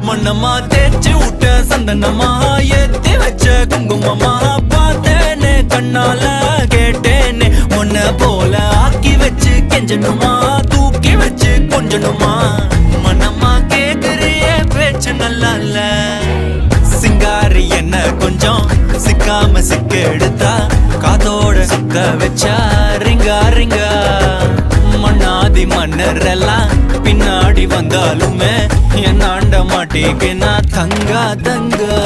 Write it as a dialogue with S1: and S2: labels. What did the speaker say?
S1: மண்ணம்மா தேய்ச்சி விட்ட சந்தனமா ஏத்தி வச்ச குங்குமமா பார்த்தேனே கண்ணால கேட்டேனே உன்ன போல ஆக்கி வச்சு கெஞ்சணுமா தூக்கி வச்சு கொஞ்சணுமா மண்ணம்மா கேக்குறிய பேச்சு நல்லா இல்ல சிங்காரி என்ன கொஞ்சம் சிக்காம சிக்க எடுத்தா காதோட சுக்க வச்சா ரிங்கா ரிங்கா மண்ணாதி மன்னர் எல்லாம் பின்னாடி வந்தாலுமே என் ஆண்ட மாட்டேக்கு நான் தங்கா தங்கா